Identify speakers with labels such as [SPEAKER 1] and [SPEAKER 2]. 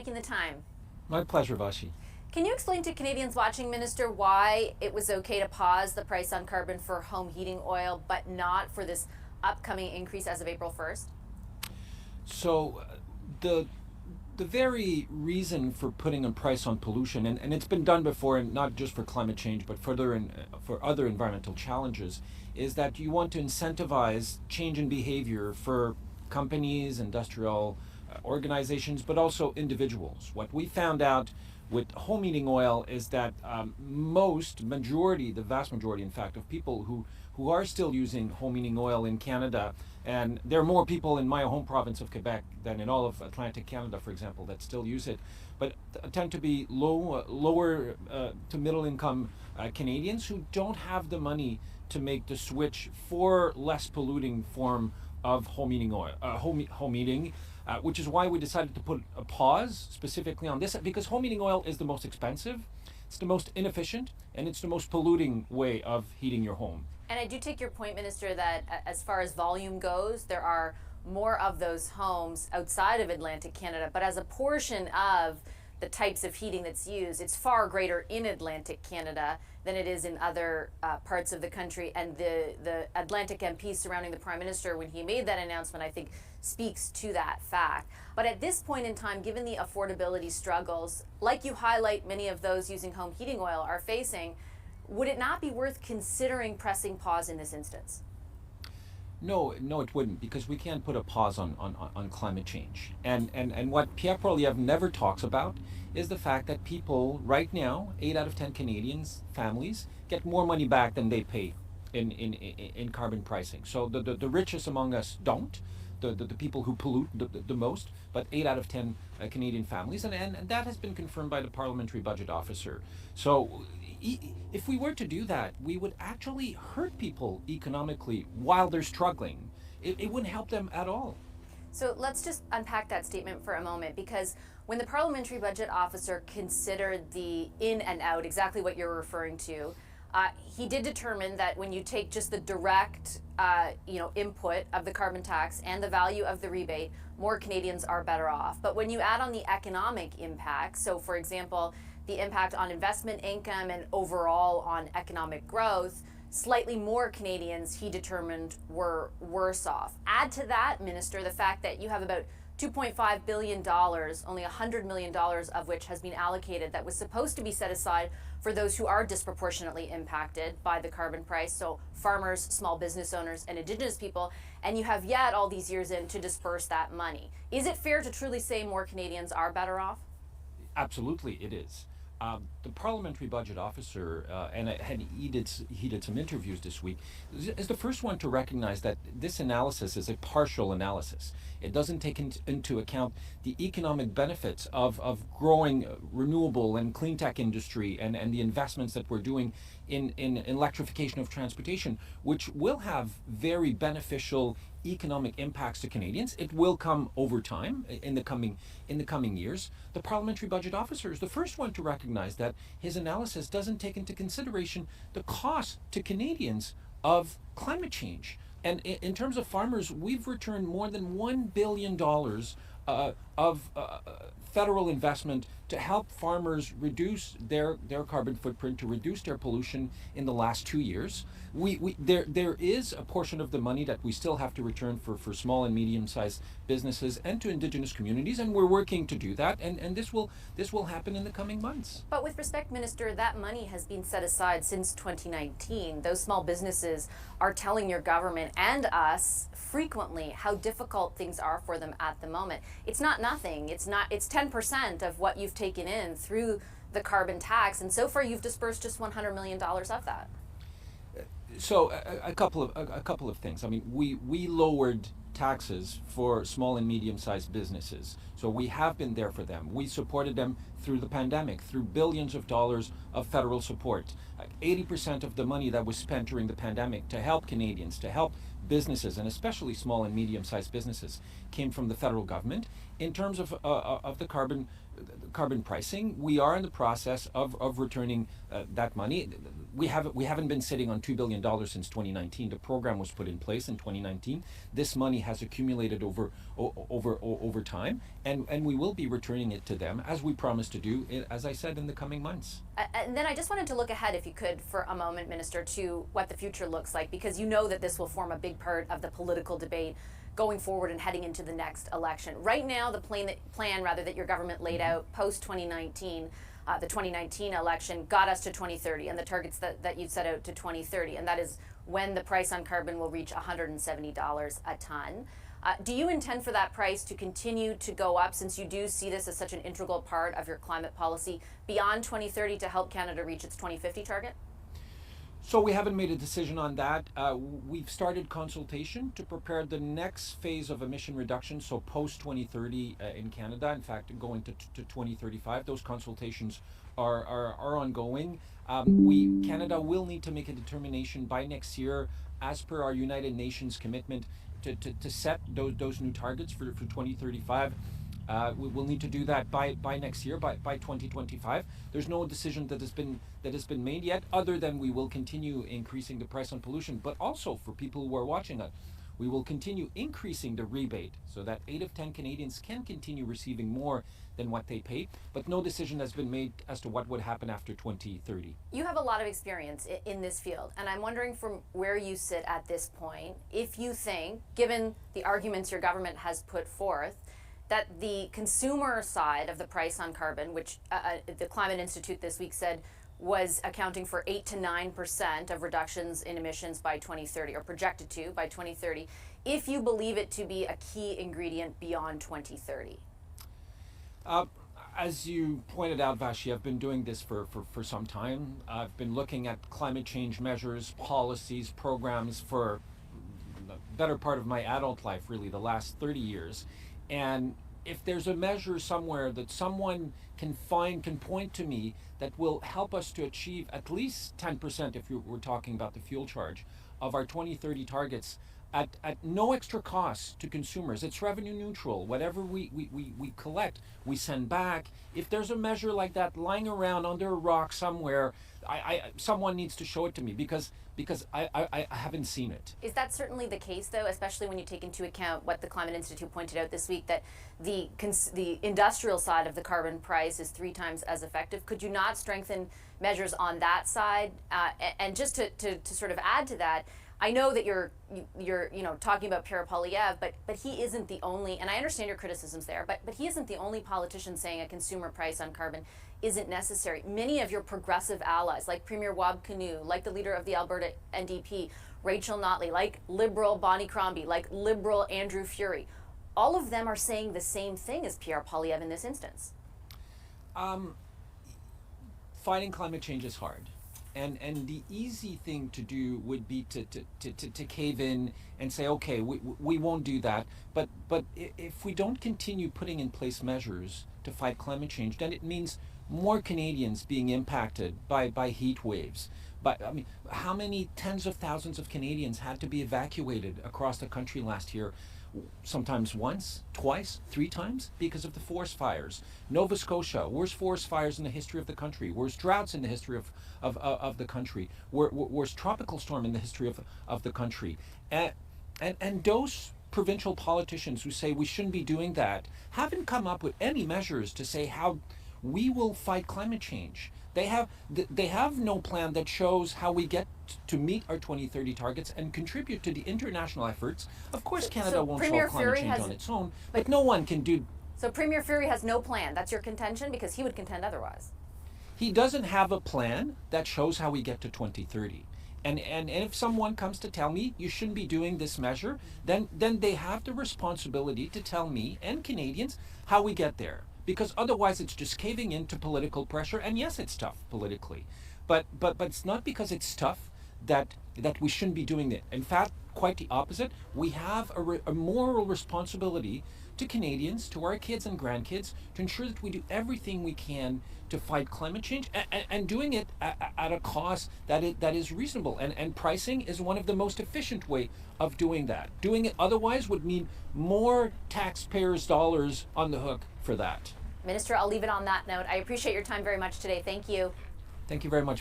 [SPEAKER 1] making the time.
[SPEAKER 2] My pleasure, Vashi.
[SPEAKER 1] Can you explain to Canadians watching, Minister, why it was okay to pause the price on carbon for home heating oil, but not for this upcoming increase as of April 1st?
[SPEAKER 2] So, the the very reason for putting a price on pollution, and it's been done before, and not just for climate change, but for other environmental challenges, is that you want to incentivize change in behavior for companies, industrial organizations, but also individuals. What we found out with home heating oil is that the vast majority, in fact, of people who are still using home heating oil in Canada, and there are more people in my home province of Quebec than in all of Atlantic Canada, for example, that still use it, but tend to be lower to middle income Canadians who don't have the money to make the switch for less polluting form of home heating oil, home heating, which is why we decided to put a pause specifically on this, because home heating oil is the most expensive, it's the most inefficient, and it's the most polluting way of heating your home.
[SPEAKER 1] And I do take your point, Minister, that as far as volume goes, there are more of those homes outside of Atlantic Canada, but as a portion of the types of heating that's used, it's far greater in Atlantic Canada than it is in other parts of the country. And the Atlantic MP surrounding the Prime Minister, when he made that announcement, I think speaks to that fact. But at this point in time, given the affordability struggles, like you highlight many of those using home heating oil are facing, would it not be worth considering pressing pause in this instance?
[SPEAKER 2] No, it wouldn't, because we can't put a pause on climate change. And what Pierre Poilievre never talks about is the fact that people right now, 8 out of 10 Canadians, families, get more money back than they pay in carbon pricing. So the richest among us don't, the people who pollute the most, but 8 out of 10 Canadian families. And that has been confirmed by the Parliamentary Budget Officer. So if we were to do that, we would actually hurt people economically while they're struggling. It wouldn't help them at all.
[SPEAKER 1] So let's just unpack that statement for a moment, because when the Parliamentary Budget Officer considered the in and out, exactly what you're referring to, he did determine that when you take just the direct input of the carbon tax and the value of the rebate, more Canadians are better off. But when you add on the economic impact, so for example, the impact on investment income and overall on economic growth, slightly more Canadians, he determined, were worse off. Add to that, Minister, the fact that you have about $2.5 billion, only $100 million of which has been allocated, that was supposed to be set aside for those who are disproportionately impacted by the carbon price, so farmers, small business owners, and Indigenous people, and you have yet all these years in to disperse that money. Is it fair to truly say more Canadians are better off?
[SPEAKER 2] Absolutely, it is. The Parliamentary Budget Officer, he did some interviews this week, is the first one to recognize that this analysis is a partial analysis. It doesn't take into account the economic benefits of growing renewable and clean tech industry and the investments that we're doing in electrification of transportation, which will have very beneficial economic impacts to Canadians. It will come over time in the coming years. The Parliamentary Budget Officer is the first one to recognize that his analysis doesn't take into consideration the cost to Canadians of climate change. And in terms of farmers, we've returned more than $1 billion of federal investment to help farmers reduce their carbon footprint, to reduce their pollution in the last 2 years. There is a portion of the money that we still have to return for small and medium-sized businesses and to Indigenous communities, and we're working to do that, and this will happen in the coming months.
[SPEAKER 1] But with respect, Minister, that money has been set aside since 2019. Those small businesses are telling your government and us frequently how difficult things are for them at the moment. It's not nothing. It's 10% of what you've taken in through the carbon tax, and so far you've dispersed just $100 million of that.
[SPEAKER 2] So a couple of things. I mean, we lowered taxes for small and medium-sized businesses. So we have been there for them. We supported them through the pandemic, through billions of dollars of federal support. 80% of the money that was spent during the pandemic to help Canadians, to help businesses, and especially small and medium-sized businesses, came from the federal government. In terms of the carbon pricing, we are in the process of returning that money. we haven't been sitting on $2 billion since 2019. The program was put in place in 2019. This money has accumulated over time, and we will be returning it to them as we promised to do, as I said, in the coming months.
[SPEAKER 1] And then I just wanted to look ahead, if you could, for a moment, Minister, to what the future looks like, because you know that this will form a big part of the political debate going forward and heading into the next election. Right now, the plan that your government laid out post 2019. The 2019 election got us to 2030 and the targets that you set out to 2030, and that is when the price on carbon will reach $170 a ton. Do you intend for that price to continue to go up, since you do see this as such an integral part of your climate policy beyond 2030 to help Canada reach its 2050 target?
[SPEAKER 2] So we haven't made a decision on that. We've started consultation to prepare the next phase of emission reduction, so post 2030 in Canada. In fact, going to 2035. Those consultations are ongoing. Canada will need to make a determination by next year, as per our United Nations commitment to set those new targets for 2035. We will need to do that by next year, by 2025. There's no decision that has been made yet, other than we will continue increasing the price on pollution. But also, for people who are watching us, we will continue increasing the rebate so that 8 of 10 Canadians can continue receiving more than what they pay. But no decision has been made as to what would happen after 2030.
[SPEAKER 1] You have a lot of experience in this field, and I'm wondering, from where you sit at this point, if you think, given the arguments your government has put forth, that the consumer side of the price on carbon, which the Climate Institute this week said was accounting for 8 to 9% of reductions in emissions by 2030, or projected to by 2030, if you believe it to be a key ingredient beyond 2030.
[SPEAKER 2] As you pointed out, Vashi, I've been doing this for some time. I've been looking at climate change measures, policies, programs for the better part of my adult life, really, the last 30 years. And if there's a measure somewhere that someone can point to me that will help us to achieve at least 10%, if we're talking about the fuel charge, of our 2030 targets at no extra cost to consumers, it's revenue neutral. Whatever we collect, we send back. If there's a measure like that lying around under a rock somewhere, someone needs to show it to me, because I haven't seen it.
[SPEAKER 1] Is that certainly the case, though, especially when you take into account what the Climate Institute pointed out this week, that the industrial side of the carbon price is 3 times as effective? Could you not strengthen measures on that side? And just to sort of add to that, I know that you're talking about Pierre Poilievre, but he isn't the only, and I understand your criticisms there, but he isn't the only politician saying a consumer price on carbon isn't necessary. Many of your progressive allies, like Premier Wab Kinew, like the leader of the Alberta NDP, Rachel Notley, like Liberal Bonnie Crombie, like Liberal Andrew Furey, all of them are saying the same thing as Pierre Poilievre in this instance.
[SPEAKER 2] Fighting climate change is hard. And the easy thing to do would be to cave in and say, okay, we won't do that. But if we don't continue putting in place measures to fight climate change, then it means more Canadians being impacted by heat waves. But I mean, how many tens of thousands of Canadians had to be evacuated across the country last year? Sometimes once, twice, 3 times, because of the forest fires. Nova Scotia, worst forest fires in the history of the country, worst droughts in the history of the country, worst tropical storm in the history of the country. And those provincial politicians who say we shouldn't be doing that haven't come up with any measures to say how we will fight climate change. They have no plan that shows how we get to meet our 2030 targets and contribute to the international efforts. Of course, Canada won't solve climate change on its own, but no one can do.
[SPEAKER 1] So Premier Furey has no plan. That's your contention, because he would contend otherwise.
[SPEAKER 2] He doesn't have a plan that shows how we get to 2030. And if someone comes to tell me you shouldn't be doing this measure, then they have the responsibility to tell me and Canadians how we get there. Because otherwise it's just caving into political pressure. And yes, it's tough politically, but it's not because it's tough that we shouldn't be doing it. In fact, quite the opposite. We have a moral responsibility to Canadians, to our kids and grandkids, to ensure that we do everything we can to fight climate change, and doing it at a cost that is reasonable. And pricing is one of the most efficient way of doing that. Doing it otherwise would mean more taxpayers' dollars on the hook for that.
[SPEAKER 1] Minister, I'll leave it on that note. I appreciate your time very much today. Thank you.
[SPEAKER 2] Thank you very much.